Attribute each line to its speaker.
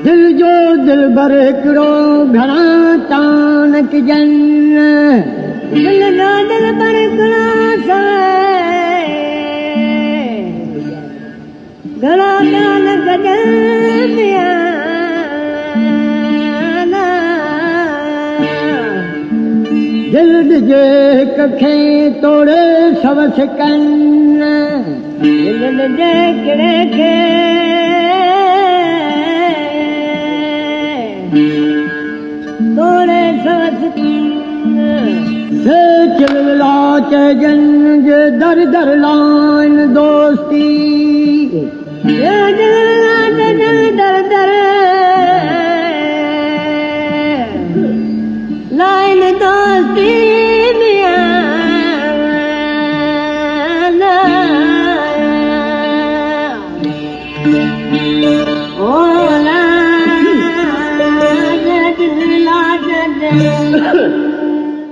Speaker 1: दिल जो दिल भर करो घरा तानक जन दिल जो दिल भर करो घरा तानक जन दिल जे कखे तोड़े सबस कन दिल जे किरे के तोड़े सबस से चिल्ला के जंज दर दर लाइन दोस्ती दर दर लाइन दोस्ती